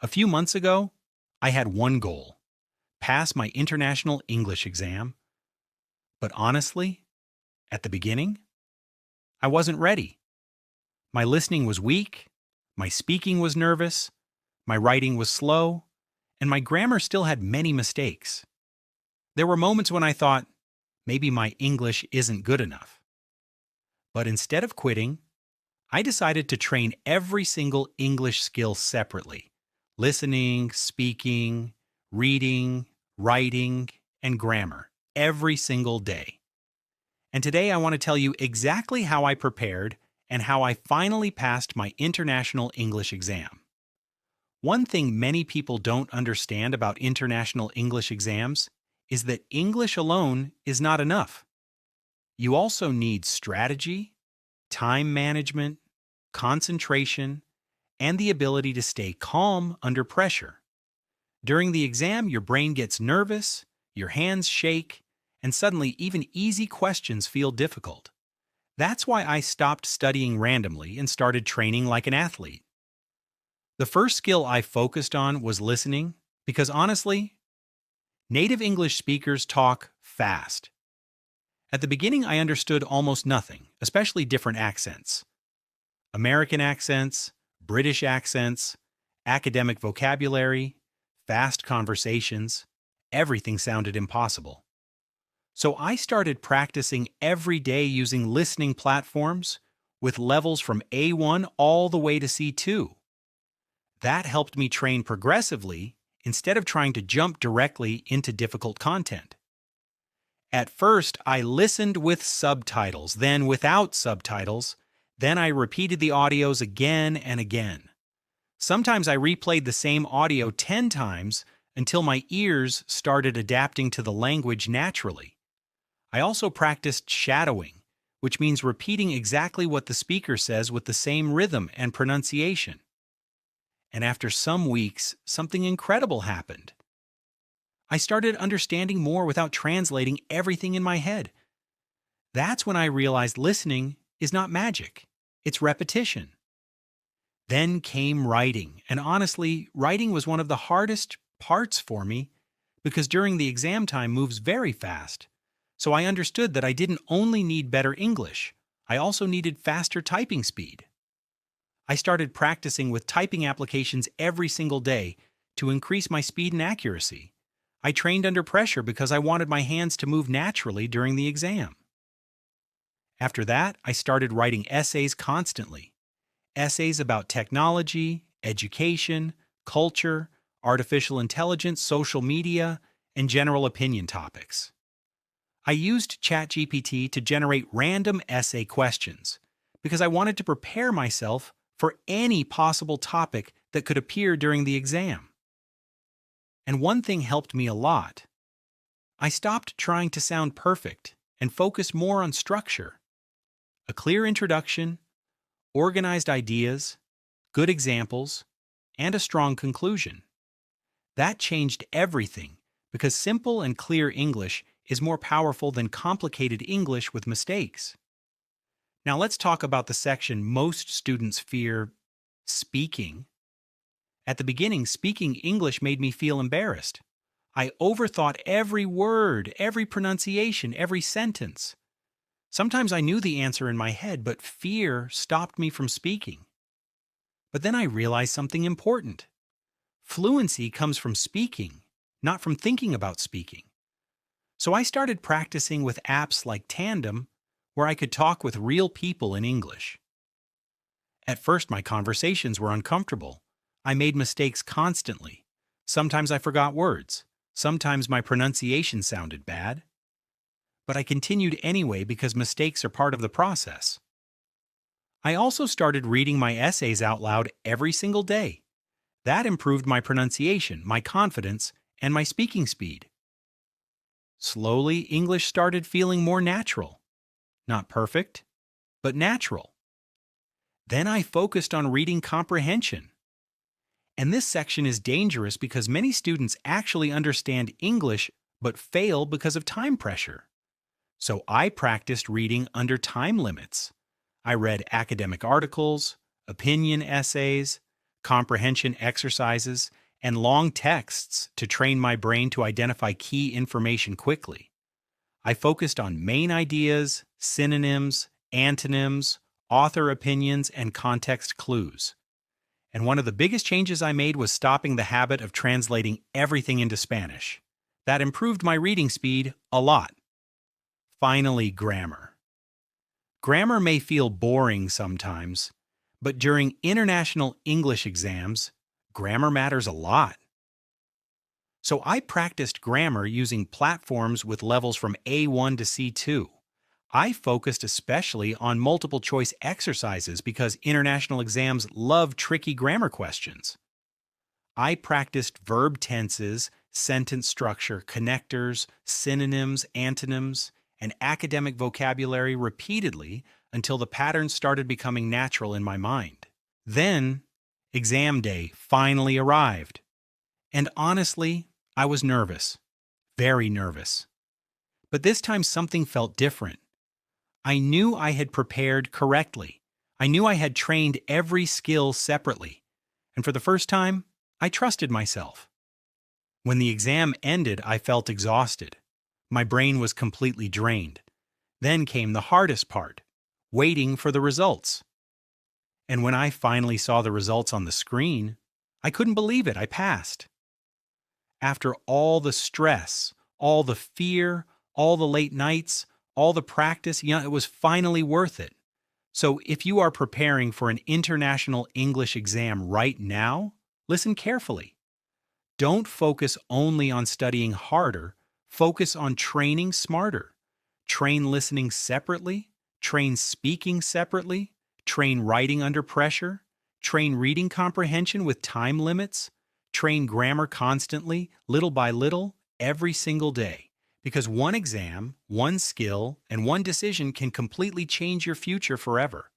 A few months ago, I had one goal: pass my international English exam. But honestly, at the beginning, I wasn't ready. My listening was weak, my speaking was nervous, my writing was slow, and my grammar still had many mistakes. There were moments when I thought, maybe my English isn't good enough. But instead of quitting, I decided to train every single English skill separately: listening, speaking, reading, writing, and grammar every single day. And today I want to tell you exactly how I prepared and how I finally passed my international English exam. One thing many people don't understand about international English exams is that English alone is not enough. You also need strategy, time management, concentration, and the ability to stay calm under pressure. During the exam, your brain gets nervous, your hands shake, and suddenly even easy questions feel difficult. That's why I stopped studying randomly and started training like an athlete. The first skill I focused on was listening because honestly, native English speakers talk fast. At the beginning, I understood almost nothing, especially different accents. American accents, British accents, academic vocabulary, fast conversations, everything sounded impossible. So I started practicing every day using listening platforms with levels from A1 all the way to C2. That helped me train progressively instead of trying to jump directly into difficult content. At first, I listened with subtitles, then without subtitles, then I repeated the audios again and again. Sometimes I replayed the same audio 10 times until my ears started adapting to the language naturally. I also practiced shadowing, which means repeating exactly what the speaker says with the same rhythm and pronunciation. And after some weeks, something incredible happened. I started understanding more without translating everything in my head. That's when I realized listening is not magic, it's repetition. Then came writing, and honestly, writing was one of the hardest parts for me because during the exam time moves very fast. So I understood that I didn't only need better English, I also needed faster typing speed. I started practicing with typing applications every single day to increase my speed and accuracy. I trained under pressure because I wanted my hands to move naturally during the exam. After that, I started writing essays constantly. Essays about technology, education, culture, artificial intelligence, social media, and general opinion topics. I used ChatGPT to generate random essay questions because I wanted to prepare myself for any possible topic that could appear during the exam. And one thing helped me a lot. I stopped trying to sound perfect and focused more on structure. A clear introduction, organized ideas, good examples, and a strong conclusion. That changed everything because simple and clear English is more powerful than complicated English with mistakes. Now let's talk about the section most students fear: speaking. At the beginning, speaking English made me feel embarrassed. I overthought every word, every pronunciation, every sentence. Sometimes I knew the answer in my head, but fear stopped me from speaking. But then I realized something important. Fluency comes from speaking, not from thinking about speaking. So I started practicing with apps like Tandem, where I could talk with real people in English. At first, my conversations were uncomfortable. I made mistakes constantly. Sometimes I forgot words. Sometimes my pronunciation sounded bad. But I continued anyway because mistakes are part of the process. I also started reading my essays out loud every single day. That improved my pronunciation, my confidence, and my speaking speed. Slowly, English started feeling more natural. Not perfect, but natural. Then I focused on reading comprehension. And this section is dangerous because many students actually understand English but fail because of time pressure. So I practiced reading under time limits. I read academic articles, opinion essays, comprehension exercises, and long texts to train my brain to identify key information quickly. I focused on main ideas, synonyms, antonyms, author opinions, and context clues. And one of the biggest changes I made was stopping the habit of translating everything into Spanish. That improved my reading speed a lot. Finally, grammar. Grammar may feel boring sometimes, but during international English exams, grammar matters a lot. So I practiced grammar using platforms with levels from A1 to C2. I focused especially on multiple choice exercises because international exams love tricky grammar questions. I practiced verb tenses, sentence structure, connectors, synonyms, antonyms, and academic vocabulary repeatedly until the patterns started becoming natural in my mind. Then, exam day finally arrived. And honestly, I was nervous, very nervous. But this time something felt different. I knew I had prepared correctly. I knew I had trained every skill separately. And for the first time, I trusted myself. When the exam ended, I felt exhausted. My brain was completely drained. Then came the hardest part, waiting for the results. And when I finally saw the results on the screen, I couldn't believe it. I passed. After all the stress, all the fear, all the late nights, all the practice, it was finally worth it. So if you are preparing for an international English exam right now, listen carefully. Don't focus only on studying harder, focus on training smarter. Train listening separately, train speaking separately, train writing under pressure, train reading comprehension with time limits, train grammar constantly, little by little, every single day. Because one exam, one skill, and one decision can completely change your future forever.